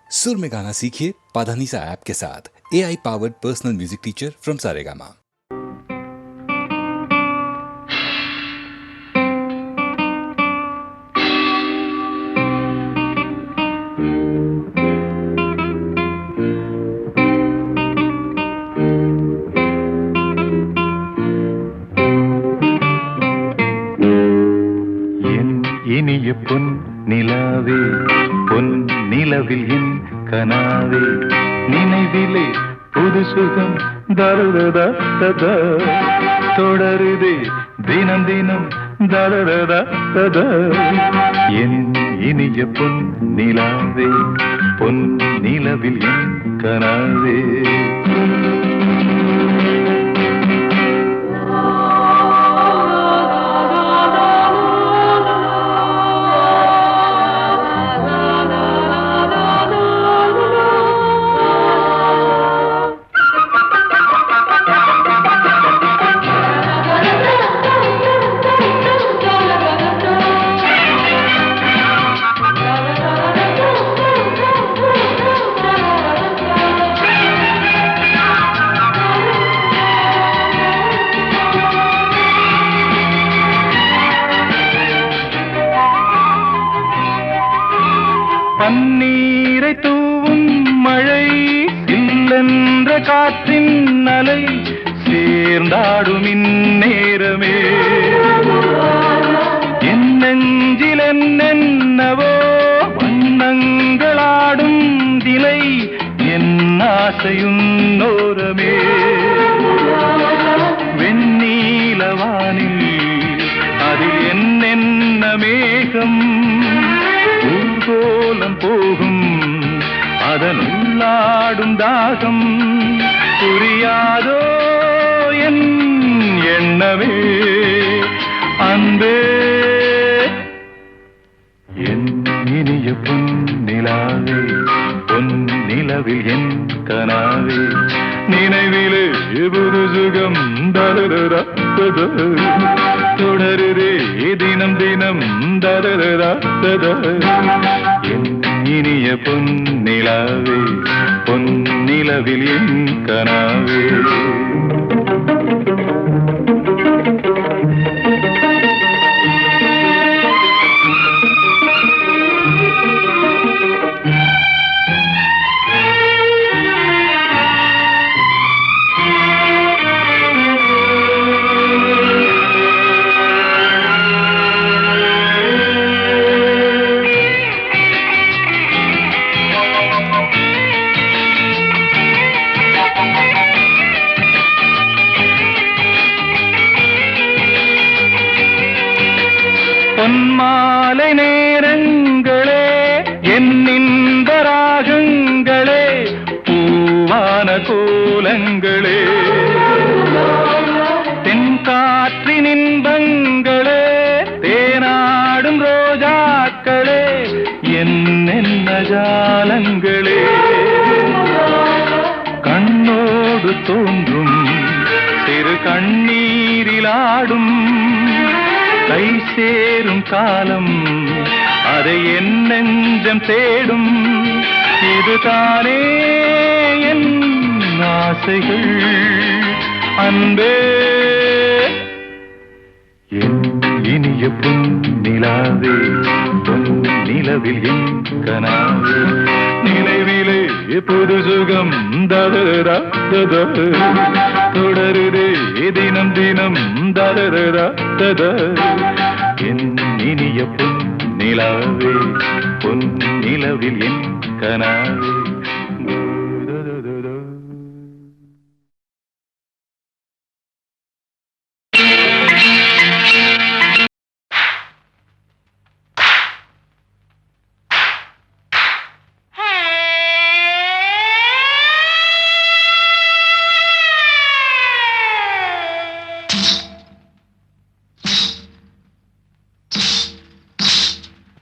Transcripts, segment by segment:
सुर में गाना सीखिए पाधानीसा ऐप के साथ। AI powered personal music teacher from Saregama. இனிய பொன் நிலாவே பொன் நிலவில் என் கனாவே நினைவிலே புது சுகம் தருததா ததா தொடருதே தினம் தினம் தருததா ததா என் இனிய பொன் நிலாவே பொன் நிலவில் என் கனாவே பன்னீரை தூவும் மழை சில்லென்ற காற்றின் அலை சேர்ந்தாடும் இந்நேரமே என் நெஞ்சில் என்னென்னவோ வண்ணங்களாடும் திலை என் ஆசையும் நோரமே வெண்ணீலவானில் அதில் என்னென்ன மேகம் ஊர்கோலம் போகும் அதனுள்ளாடும் தாகம் புரியாதோ என் எண்ணமே அன்பே என் இனிய பொன் நிலாவே பொன் நிலவில் என் கனாவே நினைவிலே புது சுகம் தருதா தொடருதே தினம் தினம் தருதா என் இனிய பொன் நிலாவே பொன் நிலவில் என் கனாவே பொன்மாலை நேரங்களே என்னிந்த ராகங்களே பூவான கோலங்களே தென்காற்றின் இன்பங்களே தேனாடும் ரோஜாக்களே என்னென்ன ஜாலங்களே கண்ணோடு தோன்றும் சிறு கண்ணீரிலாடும் கை சேரும் காலம் அதை என் நெஞ்சம் தேடும் இதுதானே என் ஆசைகள் அன்பே என் இனிய பொன் நிலாவே பொன் நிலவில் என் கனாவே நினைவிலே புது சுகம் தருதா ததா தொடருதே தினம் தினம் தருதா ததா என் இனிய பொன் நிலாவே பொன் நிலவில் என் கனாவே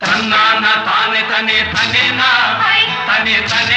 तन्ना ताने तने तने ना तने तने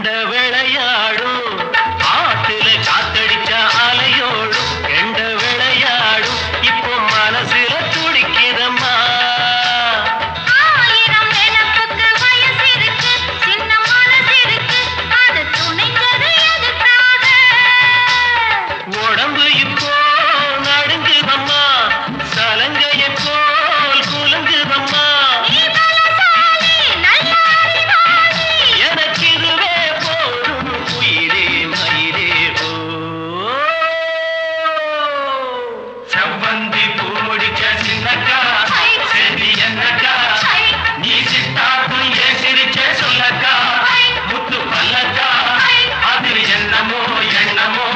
கெண்ட விளையாடும் ஆத்துல காத்தடிச்ச அலையோடும் கெண்ட விளையாடும் இப்போ மனசுல துடிக்குதம்மா உடம்பு இப்போ நடுங்குதம்மா சலங்கைய போல் குலுங்குதம்மா எனக்கு இதுவே போதும் உயிரே மயிரே ஓ செவ்வந்தி பூ முடிச்ச சின்னக்கா செடி என்னக்கா நீ சித்தாக்கும் ஏ சிரிச்ச சொல்லக்கா முத்து பல்லக்கா அதில் என்னமோ எண்ணமோ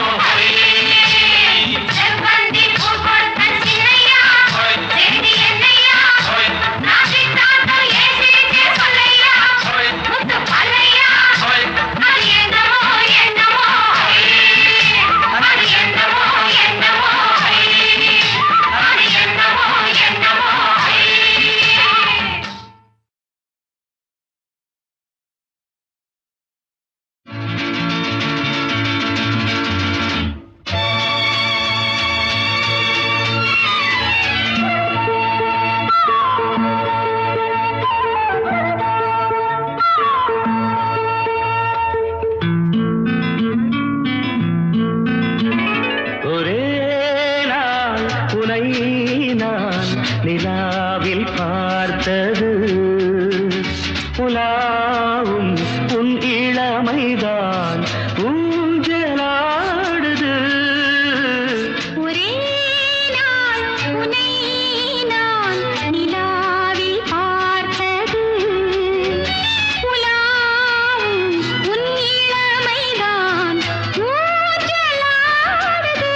நிலாவில் பார்த்தது புலாவும் உன் இளமைதான் ஊஞ்சலாடுது ஒரே நாள் உனை நான் நிலாவில் பார்த்தது புலாவும் உன் இளமைதான் ஊஞ்சலாடுது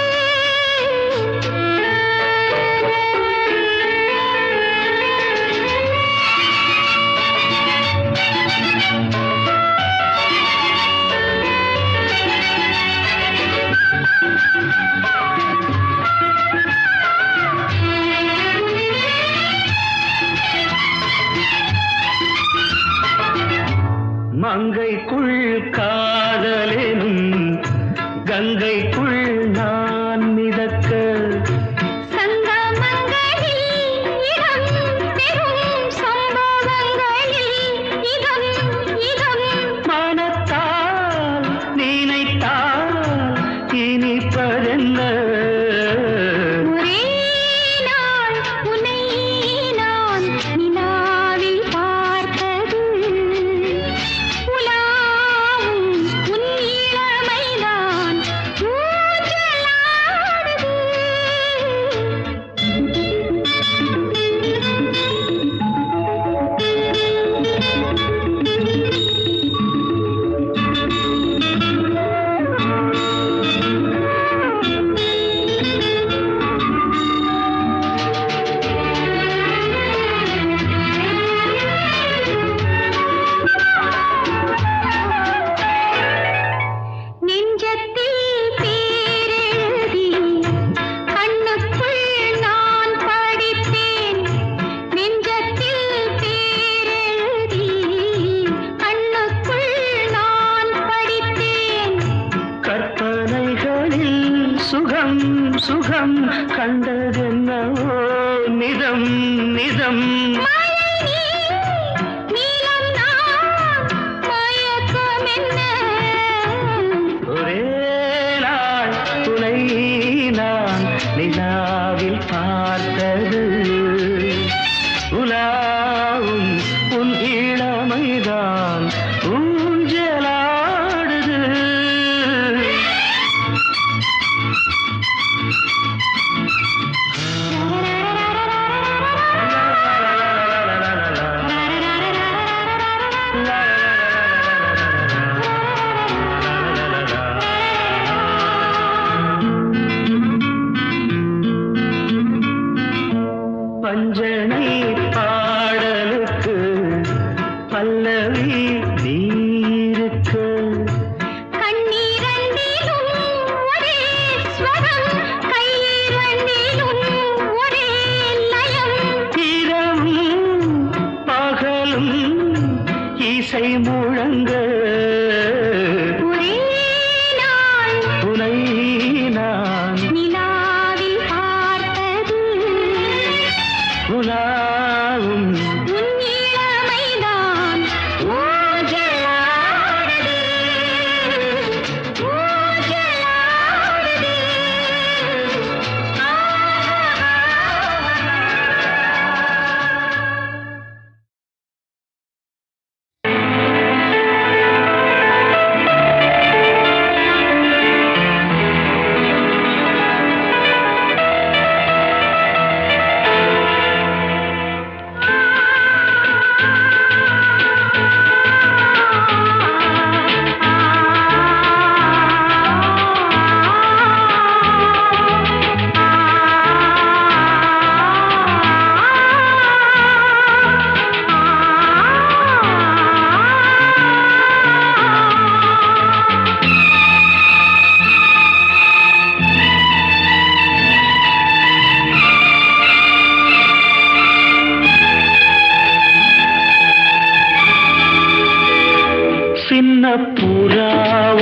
மங்கைக்குள் காதலெனும் கங்கைக்குள் நான் மிதக்க மனத்தால் நினைத்தால் இனிப்பதென்ன ஒரே நாள் உனை நான் நிலாவில் பார்த்தது புலாவும் உன் இளமைதான் ஊஞ்சலாடுது நெஞ்சத்தில் பேரெழுதி கண்ணுக்குள் நான் படித்தேன் நெஞ்சத்தில் பேரெழுதி கண்ணுக்குள் நான் படித்தேன் கற்பனைகளில் சுகம் சுகம் கண்டதென்னவோ நிதம் நிதம் மழை நீலம் நான் மயக்கமென்ன ஒரே நாள் துணை நான் நிலாவில் பார்த்தது உலாவும் உன் இளமைதான் ஊஞ்சலாடுது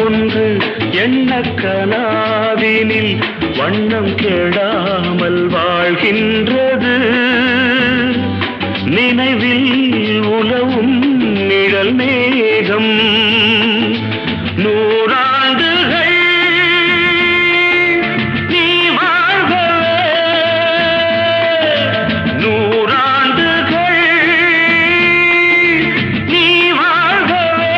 ஒன்று எண்ண கனாவினில் வண்ணம் கெடாமல் வாழ்கின்றது. நினைவில் உலவும் நிழல் மேகம் நூறாண்டுகள் நீ வாழ்கவே, நூறாண்டுகள் நீ வாழ்கவே.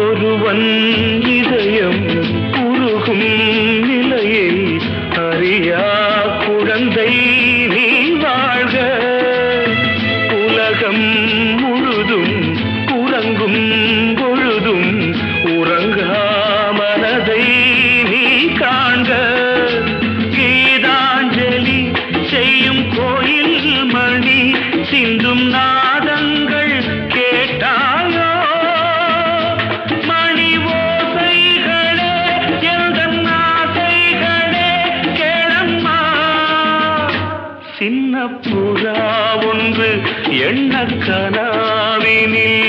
ஒருவன் இதயம் உருகும் நிலையை அறியா குழந்தை நீ வாழ்க. உலகம் முழுதும் உறங்கும் பொழுதும் உறங்கா மனதை நீ காண்க. கீதாஞ்சலி செய்யும் கோயில் மணி சிந்தும் நாதங்கள் கேட்டாயோ? மணி ஓசைகளே எந்தன் ஆசைகளே கேளம்மா. சின்ன புறா ஒன்று எண்ண கனாவினில்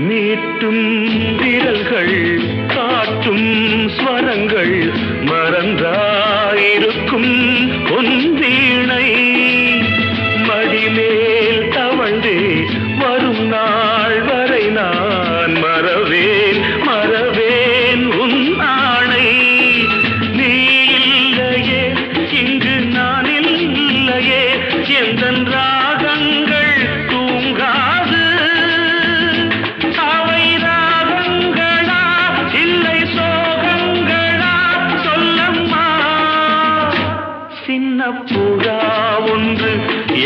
நீட்டும் விரல்கள் காட்டும் ஸ்வரங்கள் மறந்தாயிருக்கும் பொன்வீணை மடிமேல் தவழ்ந்தே வரும் நாள் வரை நான் மறவேன் மறவேன் உன் ஆணை. நீ இல்லையே இங்கு நான் இல்லையே எந்தன் ராகங்கள் தூங்காது. அவை ராகங்களா இல்லை சோகங்களா சொல்லம்மா. சின்ன புறா ஒன்று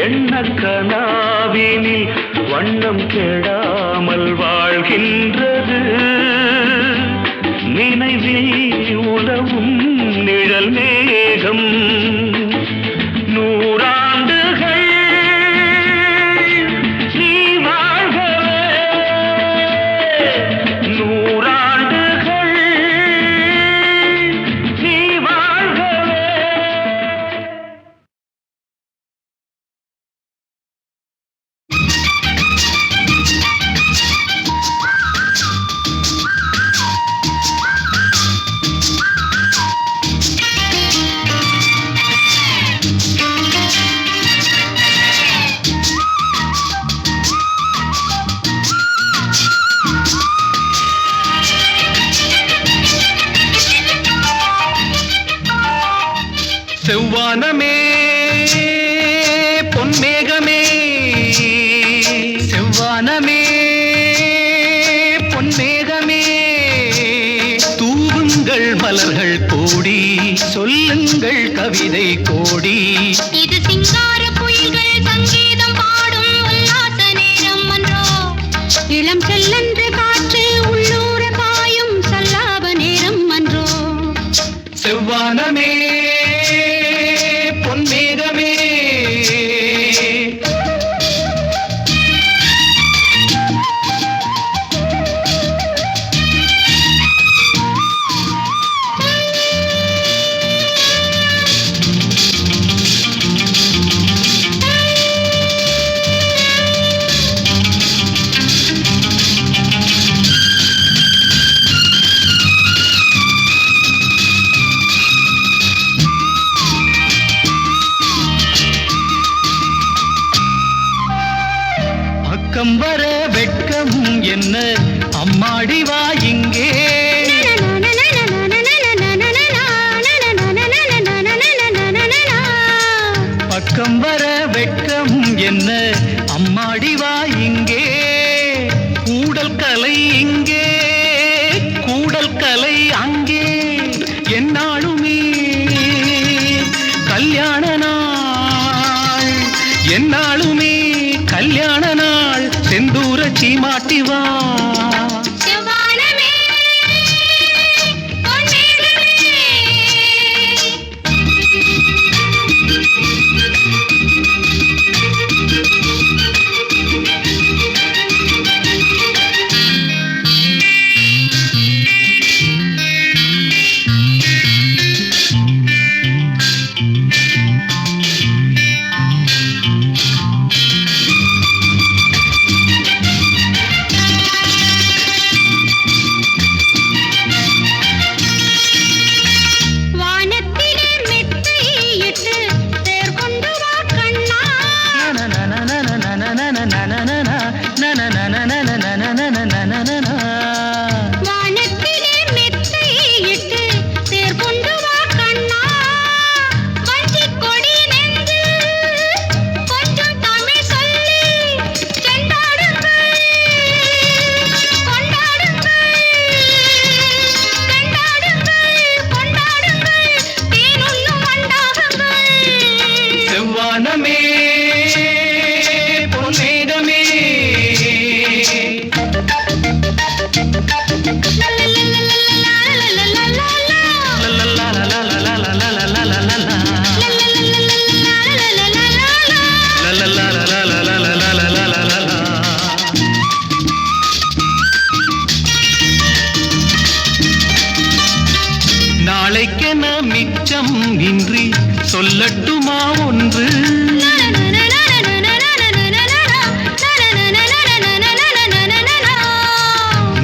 எண்ண கனாவினில் வண்ணம் கெடாமல் வாழ்கின்றது. நினைவில் உலவும் நிழல் மேகம் நூறாண்டுகள் நீ வாழ்கவே, நூறாண்டுகள் நீ வாழ்கவே. செவ்வானமே பொன்மேகமே, செவ்வானமே பொன்மேகமே, தூவுங்கள் மலர்கள் கோடி, சொல்லுங்கள் கவிதை கோடி. இது சிங்கார குயில்கள் சங்கீதம் பாடும் உல்லாச நேரம் அன்றோ, இளம் செல்லன்று காற்று உள்ளூர பாயும் சல்லாப நேரம் அன்றோ. செவ்வானமே பொன்மேகமே, பக்கம் வர வெட்கம் என்ன அம்மாடி வா இங்கே பக்கம் வர வெட்கம் என்ன அம்மாடி வா இங்கே கூடல் கலை இங்கே கூடல் கலை அங்கே என்னாலுமே கல்யாண நாள் என்னாலுமே கல்யாண நாள் செந்தூர சீமாட்டி வா நாளைக்கென மிச்சம் இன்றி சொல்லட்டுமா ஒன்று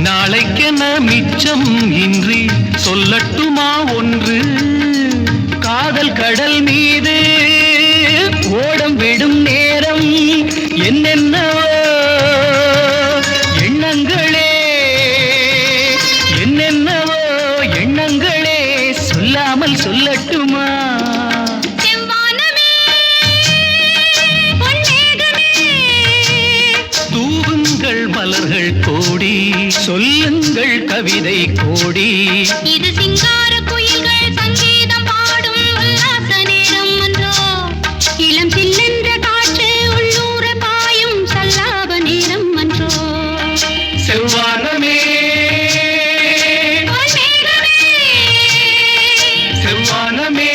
நாளைக்கென மிச்சம் இன்றி சொல்லட்டுமா ஒன்று காதல் கடல் மீது ஓடம் விடும் நேரம் என்னென்னவோ எண்ணங்களே என்னென்னவோ எண்ணங்களே சொல்லாமல் சொல்லட்டுமா தூவுங்கள் மலர்கள் கோடி சொல்லுங்கள் கவிதை கோடி இது சிங்கார குயில்கள் சங்கீதம் பாடும் உல்லாச நேரம் அன்றோ இளம் சில்லென்ற காற்று உள்ளூர பாயும் சல்லாப நேரம் அன்றோ செவ்வானமே செவ்வானமே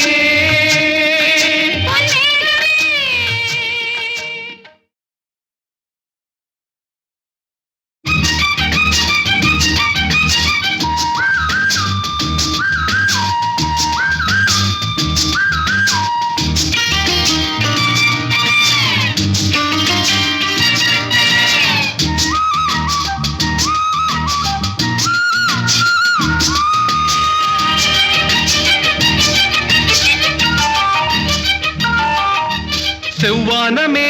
செவ்வானமே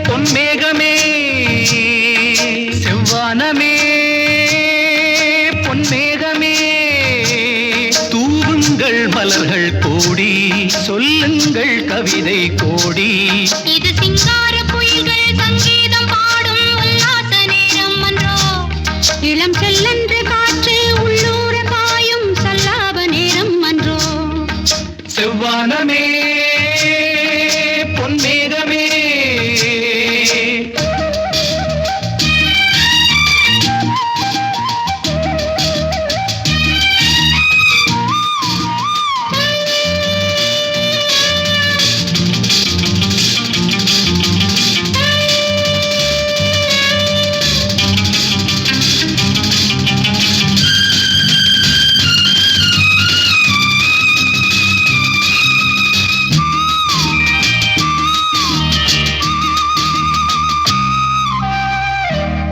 பொன்மேகமே செவ்வானமே பொன்மேகமே தூவுங்கள் மலர்கள் கோடி சொல்லுங்கள் கவிதை கோடி இது சிங்கார குயில்கள் சங்கீதம் பாடும் உல்லாச நேரம் அன்றோ இளம் செல்லென்ற காற்று உள்ளூர பாயும் சல்லாப நேரம் அன்றோ செவ்வானமே பொன்மேகமே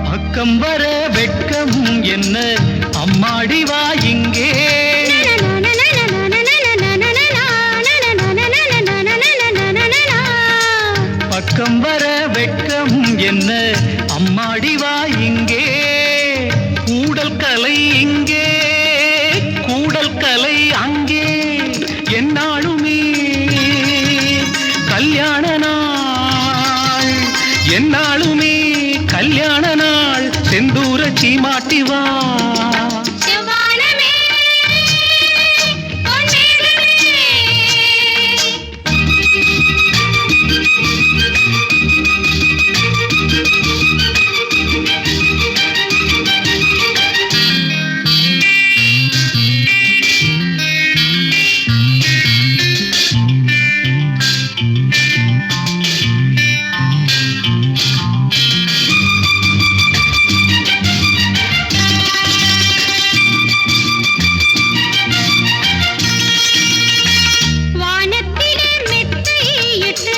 பக்கம் வர வெட்கம் என்ன அம்மாடி வா இங்கே பக்கம் வர வெட்கம் என்ன அம்மாடி வா இங்கே கூடல் கலை இங்கே கூடல் கலை அங்கே என்னாலுமே கல்யாண நாள் என்னாலுமே கல்யாண நாள் செந்தூர சீமாட்டி வா செவ்வானமே பொன்னேகமே வானத்திலே மெத்தையிட்டு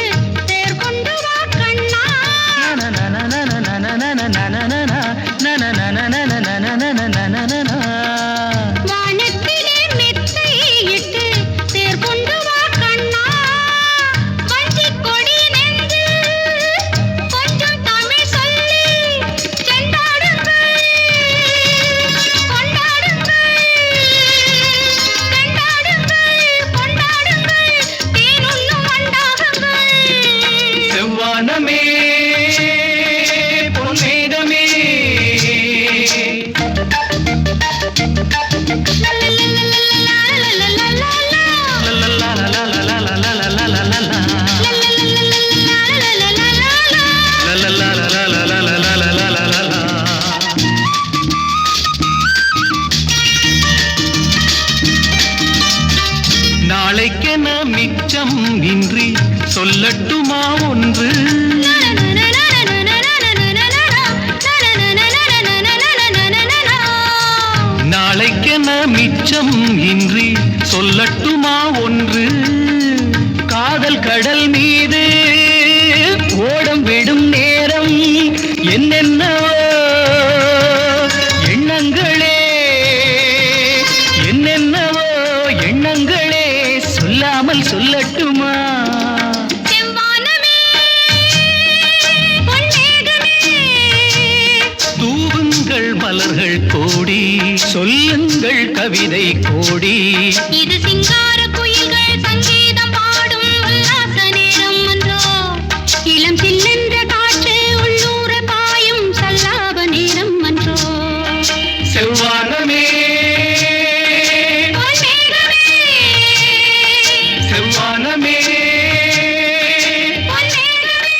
தேர் கொண்டு வா கண்ணா வானத்திலே மெத்தையிட்டு தேர் கொண்டு வா கண்ணா வஞ்சிக் கொடி நெஞ்சில் கொஞ்சம் தமிழ் சொல்லி செண்டாடுங்கள் கொண்டாடுங்கள் கொண்டாடுங்கள் தேனுண்ணும் வண்டாகுங்கள் செவ்வானமே பொன்னேகமே நாளைக்கென மிச்சம் இன்றி சொல்லட்டுமா ஒன்று நாளைக்கென மிச்சம் இன்றி சொல்லட்டுமா ஒன்று காதல் கடல் மீது ஓடம் விடும் நேரம் என்னென்னவோ எண்ணங்களே என்னென்னவோ எண்ணங்களே சொல்லாமல் சொல்லட்டுமா செவ்வானமே பொன்னேகமே தூவுங்கள் மலர்கள் கோடி சொல்லுங்கள் கவிதை கோடி இது சிங்கார குயில்கள் சங்கீதம் பாடும் உல்லாச நேரம் அன்றோ இளம் சில்லென்ற காற்று உள்ளூர பாயும் சல்லாப நேரம் அன்றோ செவ்வானமே பொன்னேகமே செவ்வானமே பொன்னேகமே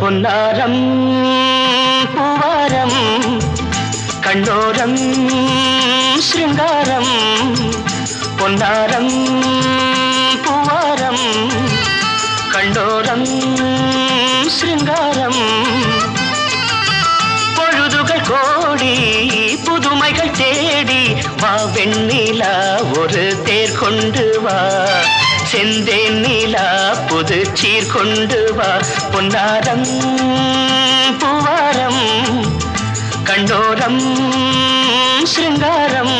பொன்னாரம் பூவாரம் கண்ணோரம் சிருங்காரம் பொன்னாரம் பூவாரம் கண்டோரம் சிருங்காரம் பொழுதுகள் கோடி புதுமைகள் தேடி வா வெண்ணிலா ஒரு தேர் கொண்டு வா செந்தேன் நீலா புது சீர் கொண்டு வா பொன்னாரம் பூவாரம் கண்டோரம் சிருங்காரம்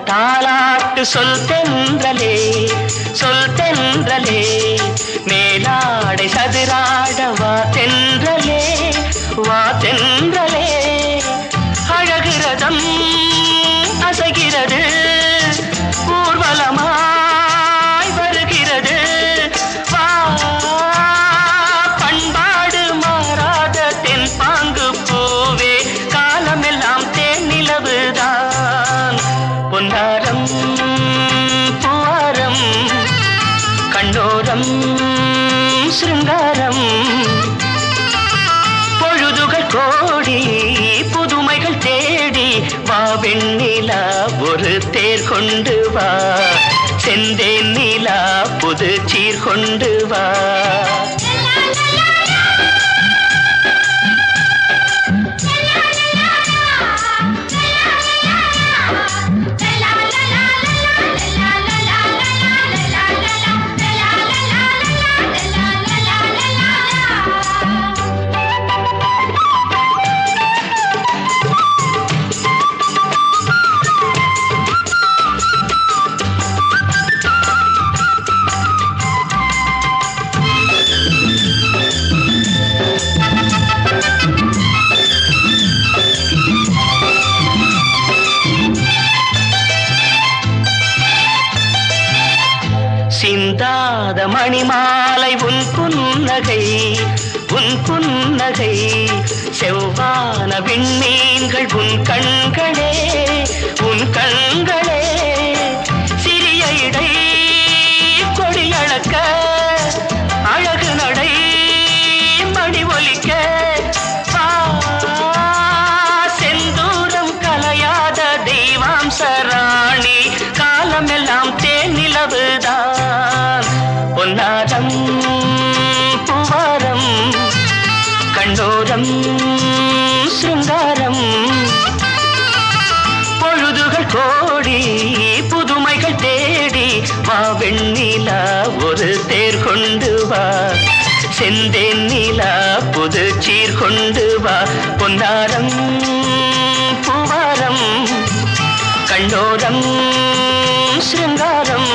தாலாட்டு சொல் தென்றலே மேலாடை சதுராட வா தென்றலே வா தென்றலே அழகிறதம் அசைகிறது ஊர்வலமாய் வருகிறது வா பண்பாடு மாறாத தென் பாங்கு பூவே காலமெல்லாம் தேன் நிலவுதான் பொன்னாரம் பூவாரம் கண்ணோரம் சிருங்காரம் பொழுதுகள் கோடி புதுமைகள் தேடி வா வெண்ணிலா ஒரு தேர் கொண்டு வா செந்தேன் நிலா புது சீர் கொண்டு வா சிந்தாத மணிமாலை உன் புன்னகை செவ்வான விண்மீன்கள் உன் கண்களே சிறிய இடை கொடியளக்க அழகு நடை மணி ஒலிக்க செந்தூரம் கலையாத தெய்வாம்சராணி காலமெல்லாம் தேன் நிலவுதான் பொன்னாரம் பூவாரம் கண்ணோரம் சிருங்காரம் பொழுதுகள் கோடி புதுமைகள் தேடி வா வெண்ணிலா ஒரு தேர் கொண்டு வா செந்தேன் நிலா புது சீர் கொண்டு வா பொன்னாரம் பூவாரம் கண்ணோரம் சிருங்காரம்